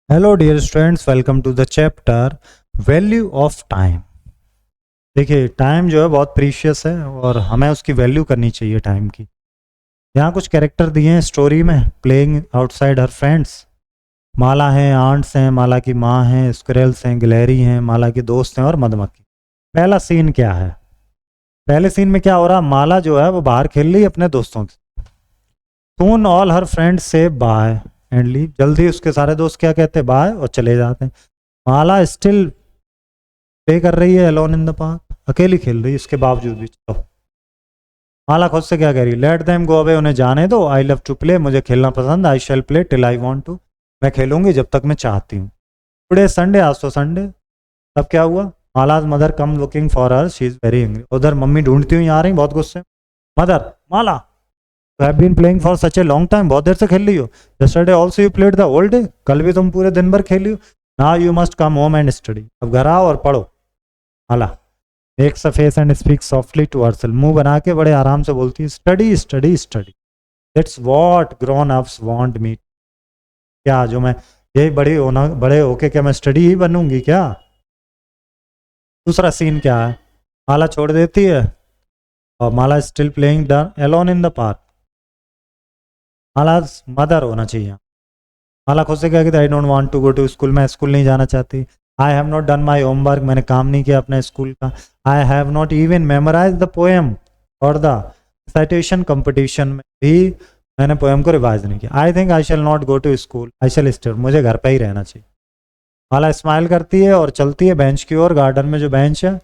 Hello dear students, welcome to the chapter value of time. देखिए, time जो है बहुत प्रीशियस है और हमें उसकी वैल्यू करनी चाहिए टाइम की। यहाँ कुछ कैरेक्टर दिए हैं स्टोरी में। Playing outside her friends. Mala है, आंट्स हैं, माला की माँ है, स्क्रेल्स हैं, गिलहरी हैं, माला के दोस्त हैं और मधुमक्खी। पहला सीन क्या है? पहले सीन में क्या हो रहा? माला जो है वो बाहर खेल रही है अपने दोस्तों के। सून ऑल हर फ्रेंड्स से बाय एंड लीव। जल्दी उसके सारे दोस्त क्या कहते हैं? बाय, और चले जाते हैं। माला स्टिल प्ले कर रही है अलोन इन द पार्क, अकेली खेल रही है इसके बावजूद भी। चलो, माला खुद से क्या कह रही है? लेट देम गो अवे, उन्हें जाने दो। आई लव टू प्ले, मुझे खेलना पसंद। I shall play till I want to, मैं खेलूंगी जब तक मैं चाहती हूँ। टुडे संडे, आज तो संडे। तब क्या हुआ? Mala's mother come looking for her, she is very angry. उधर मम्मी ढूंढती हुई आ रही बहुत गुस्से। Mother, Mala, you have been playing for such a long time, बहुत देर से खेल रही हो। Yesterday also you played the whole day, कल भी तुम पूरे दिन भर खेली हो। Now you must come home and study, अब घर आओ और पढ़ो। Mala makes a face and speak softly to herself, मुंह बना के बड़े आराम से बोलती है, study study study, that's what grown ups want me. क्या जो मैं यही बड़े होके क्या मैं स्टडी ही बनूंगी क्या? दूसरा सीन क्या है? माला छोड़ देती है और Mala still playing the alone in the park. Mala mother होना चाहिए। माला खुद से क्या कहती है? I don't want to go to school, मैं स्कूल नहीं जाना चाहती। I have not done my homework, मैंने काम नहीं किया अपने स्कूल का। I have not even memorise the poem और द साइटेशन कंपटीशन में भी मैंने पोएम को रिवाइज नहीं किया। I think I shall not go to school, I shall stay, मुझे घर पे ही रहना चाहिए। माला स्माइल करती है और चलती है बेंच की ओर। गार्डन में जो बेंच है,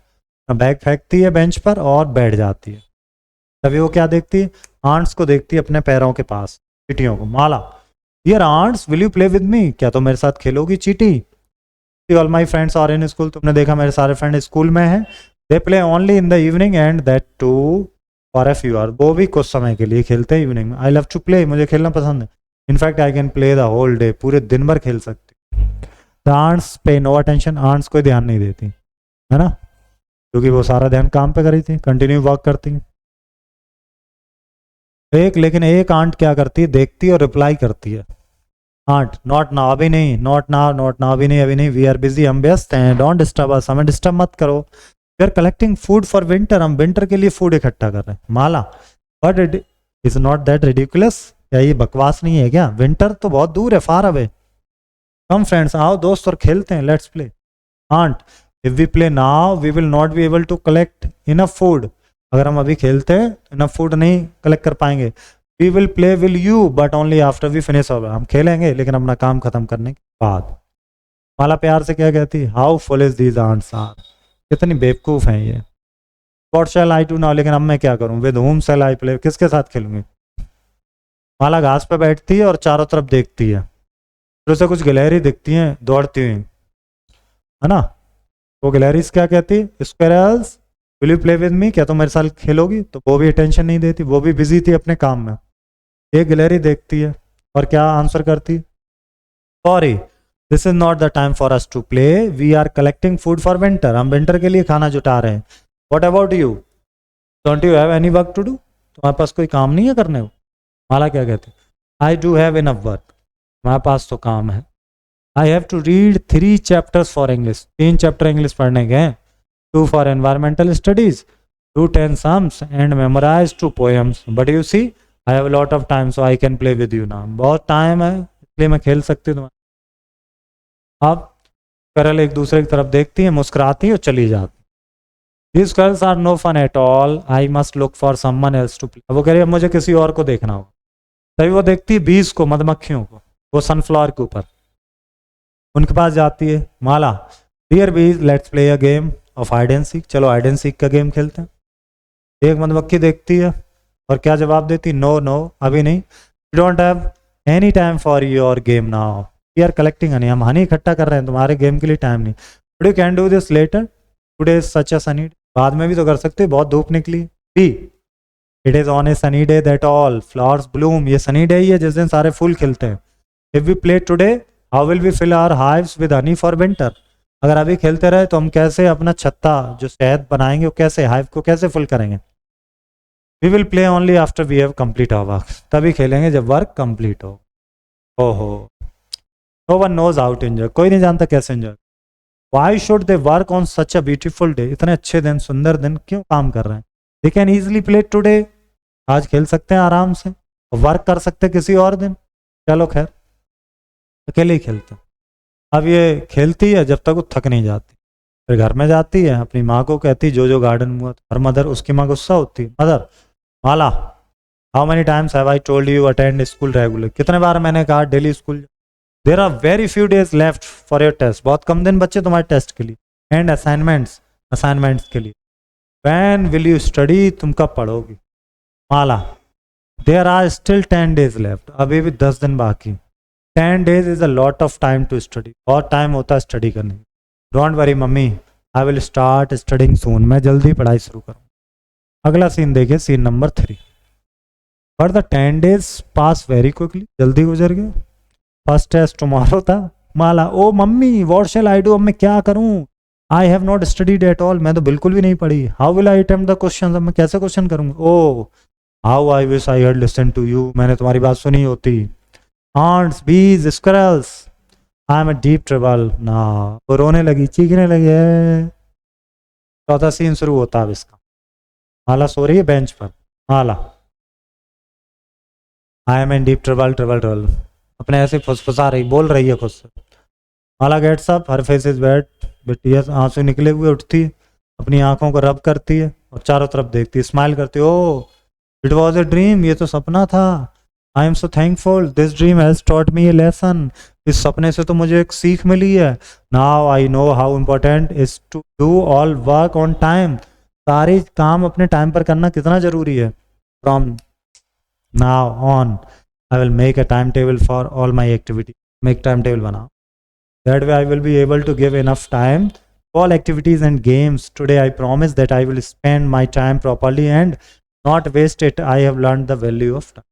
बैग फेंकती है बेंच पर और बैठ जाती है। तभी वो क्या देखती है? आंट्स को देखती है अपने पैरों के पास, चीटियों को। Mala, dear ants, will you play with me, क्या तुम मेरे साथ खेलोगी चीटी? All my friends are in school, तुमने देखा मेरे सारे फ्रेंड स्कूल में हैं। They play only in the evening and that too for a few hour, वो भी कुछ समय के लिए खेलते हैं इवनिंग में। आई लव टू प्ले, मुझे खेलना पसंद है। In fact I can play the whole day, पूरे दिन भर खेल सकती। The ants pay no attention, ants कोई ध्यान नहीं देती है ना, क्योंकि वो सारा ध्यान काम पे करी थी, कंटिन्यू वर्क करती। लेकिन एक आंट क्या करती है? देखती है और रिप्लाई करती है। आंट, नॉट नाउ, अभी नहीं, नॉट नाउ, नॉट नाउ, अभी नहीं, अभी नहीं, वी आर बिजी, हम व्यस्त हैं, डोंट डिस्टर्ब अस, हमें डिस्टर्ब मत करो। We are collecting food for winter, हम विंटर के लिए फूड इकट्ठा कर रहे हैं। Mala, but it is not that ridiculous, क्या ये बकवास नहीं है क्या? विंटर तो बहुत दूर है, फार अवे। कम फ्रेंड्स, आओ दोस्त और खेलते हैं, let's play. Ant, if we play now we will not be able to collect enough food, अगर हम अभी खेलते हैं इनफ फूड नहीं कलेक्ट कर पाएंगे। We will play will you but only after we finish our, हम खेलेंगे लेकिन अपना काम खत्म करने के बाद। माला प्यार से क्या कहती है? How foolish these ants are, कितनी बेवकूफ हैं ये। What shall I do now, लेकिन अब मैं क्या करूं? With whom shall I play, किसके साथ खेलूंगी? माला घास पे बैठती है और चारों तरफ देखती है, फिर उसे कुछ गिलहरी दिखती हैं दौड़ती हुई, है ना। वो गिलहरीज क्या कहती? Squirrels, will you play with me, क्या तुम मेरे साथ खेलोगी? तो वो भी अटेंशन नहीं देती, वो भी बिजी थी अपने काम में। एक गिलहरी देखती है और क्या आंसर करती? Sorry, this is not the time for us to play, we are collecting food for winter, हम विंटर के लिए खाना जुटा रहे हैं। What about you, don't you have any work to do, तुम्हारे पास कोई काम नहीं है करने को? माला क्या कहती? I do have enough work, हमारे पास तो काम है। I have to read 3 chapters for English, 3 chapter English पढ़ने के हैं। 2 for environmental studies, do 10 sums and memorize 2 poems, but you see I have a lot of time so I can play with you now, बहुत time है इसलिए मैं खेल सकती हूँ। अब करल एक दूसरे की तरफ देखती है, मुस्कुराती है और चली जाती। These girls are no fun at all, I must look for someone else to play, अब वो कह रही है मुझे किसी और को देखना होगा। तभी वो देखती है बीज को, मधुमक्खियों को, वो सनफ्लावर के ऊपर, उनके पास जाती है। माला, डियर बीज let's play a game of hide and seek, चलो हाइड एंड सीक का गेम खेलते हैं। एक मधुमक्खी देखती है और क्या जवाब देती? नो नो, अभी नहीं। We don't have any time for your game now, we are collecting honey, हम हनी इकट्ठा कर रहे हैं, तुम्हारे गेम के लिए टाइम नहीं। But you can do this later, today is such a sunny day, बाद में भी तो कर सकते, बहुत धूप निकली। Bee, it is on a sunny day that all flowers bloom, ये सनी डे ही है जिस दिन सारे फूल खिलते हैं। If we play today how will we fill our hives with honey for winter, अगर अभी खेलते रहे तो हम कैसे अपना छत्ता जो शहद बनाएंगे वो कैसे, हाइव को कैसे फुल करेंगे? We will play only after we have complete our work, तभी खेलेंगे जब वर्क कंप्लीट हो। ओहो, no one knows how to enjoy, कोई नहीं जानता कैसे enjoy. Why should they work on such a beautiful day, इतने अच्छे दिन, सुंदर दिन क्यों काम कर रहे हैं। They can easily play today, आज खेल सकते हैं आराम से, वर्क कर सकते हैं किसी और दिन। चलो खैर, अकेले ही खेलते हैं। अब ये खेलती है जब तक वो थक नहीं जाती, फिर घर में जाती है अपनी माँ को कहती जो गार्डन हुआ। हर मदर, उसकी माँ गुस्सा होती है, mother Mala how many times have I told you attend school regular, कितने बार मैंने कहा daily school. There are very few days left for your test, बहुत कम दिन बच्चे तुम्हारे टेस्ट के लिए, एंड असाइनमेंट्स, असाइनमेंट्स के लिए। वैन विल यू स्टडी, तुम कब पढ़ोगी। Mala there are still 10 days left, अभी भी 10 दिन बाकी। 10 days is a lot of time to study, बहुत टाइम होता है स्टडी करने। Don't worry mummy, I will start studying soon, मैं जल्दी पढ़ाई शुरू करूँ। अगला सीन देखिए, scene number 3। But the 10 days pass very quickly, जल्दी गुजर गए। फर्स्ट टेस्ट टुमारो था। Mala oh mummy what shall I do, अब मैं क्या करूं। I have not studied at all, मैं तो बिल्कुल भी नहीं पढ़ी। How will I attempt the question, अब मैं कैसे क्वेश्चन करूंगा। Oh how I wish I had listen to you, मैंने तुम्हारी बात सुनी होती। Ants bees squirrels, I am a deep trouble ना, वो रोने लगी, चीखने लगे। चौथा सीन शुरू होता है अब इसका। माला सो रही है बेंच पर। Mala I am in deep trouble, trouble trouble, अपने ऐसे फुसफुसा रही, बोल रही है खुद से। Mala gets up, her face is wet with tears, आंसू निकले हुए उठती है, अपनी आंखों को रब करती है और चारों तरफ देखती है, स्माइल करती है। Oh it was a dream, ये तो सपना था। I am so thankful, this dream has taught me a lesson, इस सपने से तो मुझे एक सीख मिली है। Now I know how important is to do all work on time, सारे काम अपने टाइम पर करना कितना जरूरी है। From now on I will make a time table for all my activity, make time table बनाओ। That way I will be able to give enough time for all activities and games. Today I promise that I will spend my time properly and not waste it. I have learned the value of time.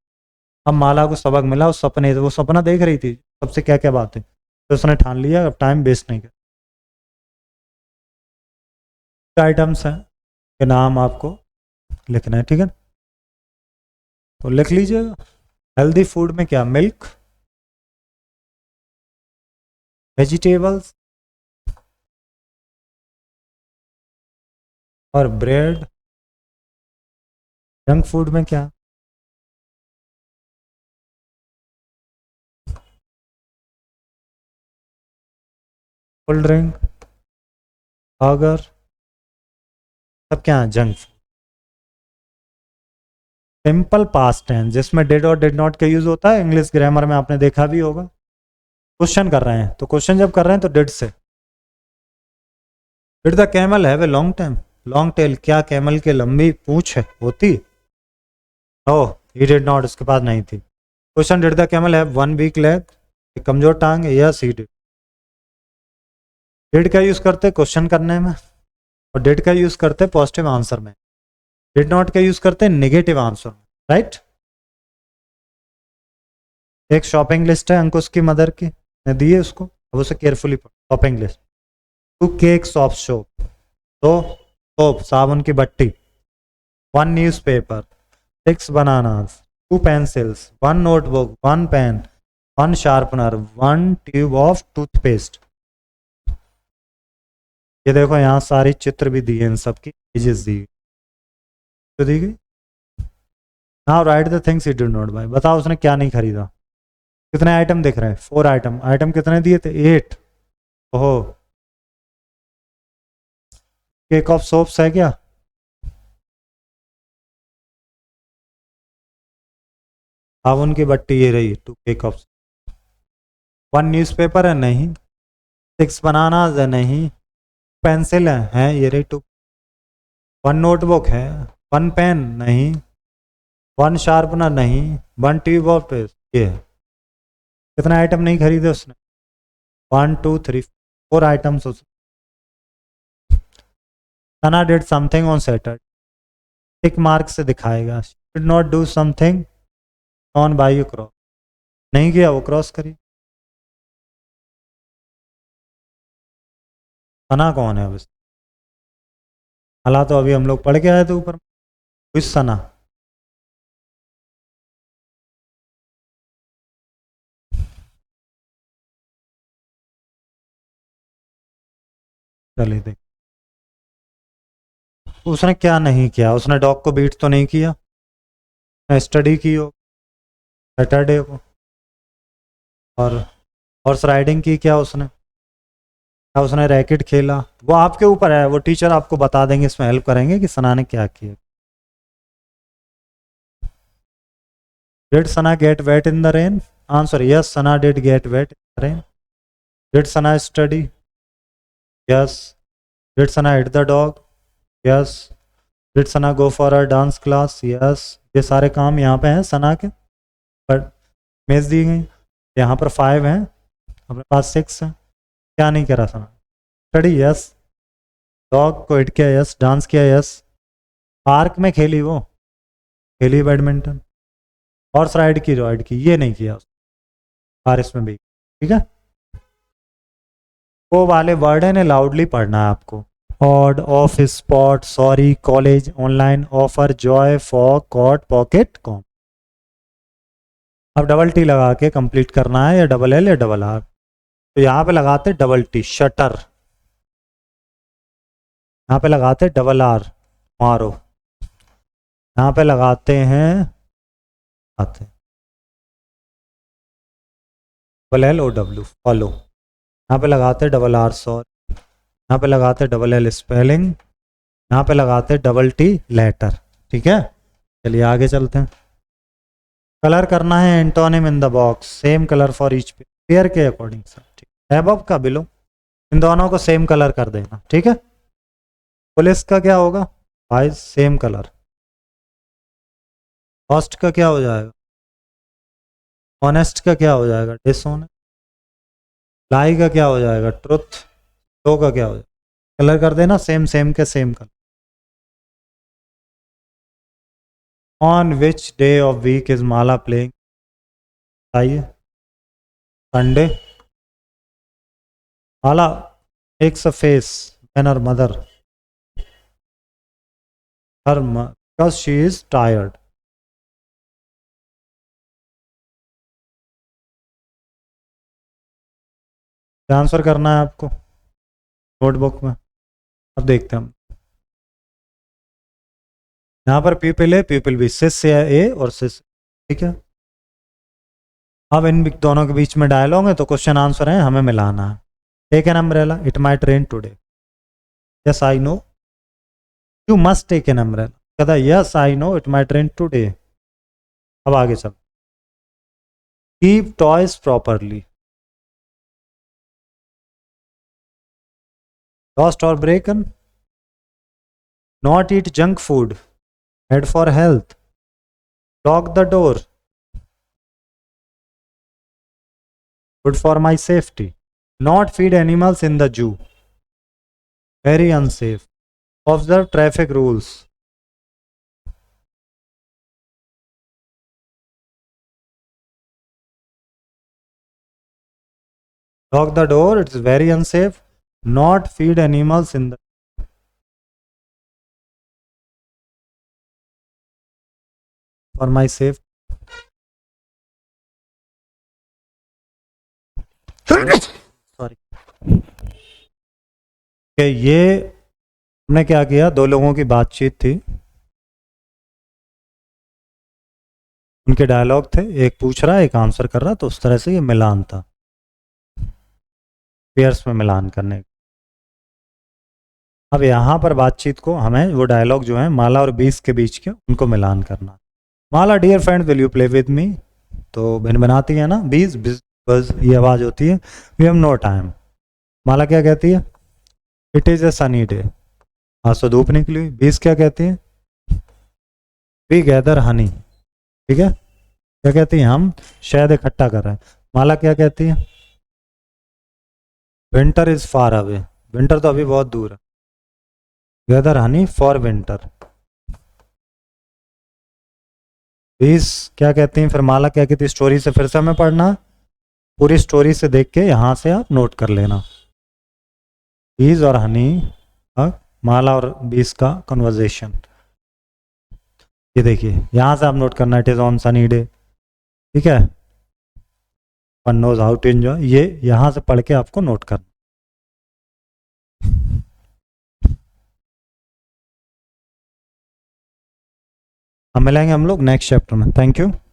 अब माला को सबक मिला उस सपने से, वो सपना देख रही थी सबसे क्या क्या बातें, तो उसने ठान लिया अब टाइम वेस्ट नहीं कर। आइटम्स हैं के नाम आपको लिखना है, ठीक है, तो लिख लीजिएगा। हेल्दी फूड में क्या, मिल्क, वेजिटेबल्स और ब्रेड। जंक फूड में क्या, कोल्ड ड्रिंक, बर्गर, सब क्या है junk food. Simple past tense जिसमें डिड और डिड नॉट का यूज होता है, इंग्लिश ग्रामर में आपने देखा भी होगा। क्वेश्चन कर रहे हैं तो क्वेश्चन जब कर रहे हैं तो डिड से। Did the camel have a long time, long tail, क्या कैमल की लंबी पूंछ है होती। ओह ही डिड नॉट, उसके पास नहीं थी। Question, did the camel have one weak leg, एक कमजोर टांग है। Yes he did. डिड का यूज करते क्वेश्चन करने में और डिड का यूज करते पॉजिटिव आंसर में। डिड नॉट का यूज करते नेगेटिव आंसर में, राइट। एक शॉपिंग लिस्ट है अंकुश की मदर की, मैं दी है उसको, अब उसे केयरफुली पढ़ो। Shopping list, 2 cakes of soap, तो सोप साबुन की बट्टी, 1 newspaper, 6 bananas, 2 pencils, 1 notebook, 1 pen, 1 sharpener, 1 tube of toothpaste। ये देखो यहाँ सारी चित्र भी दिए, इन सबकी इमेजेस दी तो दी गई। Now write the things he did not buy, बताओ उसने क्या नहीं खरीदा। कितने आइटम दिख रहे हैं, 4 आइटम। आइटम कितने दिए थे, 8। ओहो, केक ऑफ सोप्स है क्या, साबुन की बट्टी ये रही, 2 केक ऑफ। 1 न्यूज़पेपर है नहीं, 6 बनानाज है नहीं, पेंसिल है ये रही 2। 1 नोटबुक है, 1 पेन नहीं, 1 शार्पनर नहीं, 1 ट्यूब ऑफ पेस्ट ये है। कितने आइटम नहीं खरीदे उसने, 1 2 3 4 items. Sana did something on Saturday, tick mark से दिखाएगा। Did not do something on by you cross, नहीं किया वो क्रॉस करी। सना कौन है अब हालात तो अभी हम लोग पढ़ के आए थे ऊपर, सना। चलिए देख, उसने क्या नहीं किया, उसने डॉग को बीट तो नहीं किया, स्टडी की हो सैटरडे को, और हॉर्स राइडिंग की क्या उसने, क्या उसने रैकेट खेला, वो आपके ऊपर है, वो टीचर आपको बता देंगे, इसमें हेल्प करेंगे कि सना ने क्या किया। Did Sana get wet in the rain? Answer yes, Sana did get wet in the rain. Did Sana study? Yes. Did Sana hit the dog? Yes. Did Sana go for a dance class? Yes. ये सारे काम यहाँ पे हैं सना के, पर मेज दी गई, यहाँ पर 5 हैं, अपने पास 6 हैं। क्या नहीं करा सना? स्टडी यस, डॉग को हिट किया यस, डांस किया यस, पार्क में खेली वो, खेली बैडमिंटन, हॉर्स राइड की ये नहीं किया, बारिश में भी, ठीक है। वो वाले वर्ड है ना लाउडली पढ़ना है आपको, odd, off, spot, sorry, college, online, offer, joy, fog, cot, pocket, com. अब डबल टी लगा के कंप्लीट करना है, या डबल एल या डबल आर। तो यहाँ पे लगाते डबल टी शटर, यहाँ पे लगाते डबल आर मारो, यहाँ पे लगाते हैं आते double L O W follow, यहाँ पे लगाते डबल आर सॉरी, यहाँ पे लगाते डबल एल स्पेलिंग, यहाँ पे लगाते डबल टी लेटर, ठीक है। चलिए आगे चलते हैं। कलर करना है antonym in the box, same colour for each pair के अकॉर्डिंग सर, ठीक। एबव का बिलो, इन दोनों को सेम कलर कर देना, ठीक है। पुलिस का क्या होगा भाई, सेम कलर। कॉस्ट का क्या हो जाएगा, ऑनेस्ट का क्या हो जाएगा, डिसऑनेस्ट। लाई का क्या हो जाएगा, ट्रुथ। लो का क्या हो जाएगा, कलर कर देना सेम सेम के same colour. On which day of week is Mala playing, बताइए। Sunday. Mala takes a face when her mother, her because she is tired. Answer करना है आपको नोटबुक में, अब देखते हैं हम। यहाँ पर पीपल ए पीपल बी, सिस ए और सिस, ठीक है। अब इन दोनों के बीच में डायलॉग है, तो क्वेश्चन आंसर है, हमें मिलाना है। Take an umbrella, it might rain today, yes I know, you must take an umbrella, कहता yes I know it might rain today. अब आगे चल, कीप टॉयज प्रॉपरली, लॉस्ट और broken, not eat junk food, head for health, lock the door, good for my safety, not feed animals in the zoo, very unsafe, observe traffic rules, lock the door, it's very unsafe, not feed animals in the for my safe, sorry. ये हमने क्या किया, दो लोगों की बातचीत थी, उनके डायलॉग थे, एक पूछ रहा एक आंसर कर रहा, तो उस तरह से ये मिलान था, पेयर्स में मिलान करने। अब यहाँ पर बातचीत को हमें वो डायलॉग जो है माला और 20 के बीच के, उनको मिलान करना। Mala dear friend will you play with me, तो भिन बनाती है ना 20, बस ये आवाज़ होती है, वी हैव नो टाइम। माला क्या कहती है, it is a sunny day, आज तो धूप निकली हुई। 20 क्या कहती है, वी गैदर हनी, ठीक है। क्या कहती है, हम शहद इकट्ठा कर रहे हैं। माला क्या कहती है, winter is far away, winter तो अभी बहुत दूर है, गैदर हनी फॉर विंटर। 20 क्या कहती हैं, फिर माला क्या कहती है, स्टोरी से फिर से हमें पढ़ना, पूरी स्टोरी से देख के यहाँ से आप नोट कर लेना। 20 और हनी, माला और 20 का कन्वर्जेशन, ये देखिए यहाँ से आप नोट करना, it is on sunny day, ठीक है। One knows how to enjoy, ये यहाँ से पढ़ के आपको नोट करना। अब मिलेंगे हम लोग नेक्स्ट चैप्टर में। Thank you.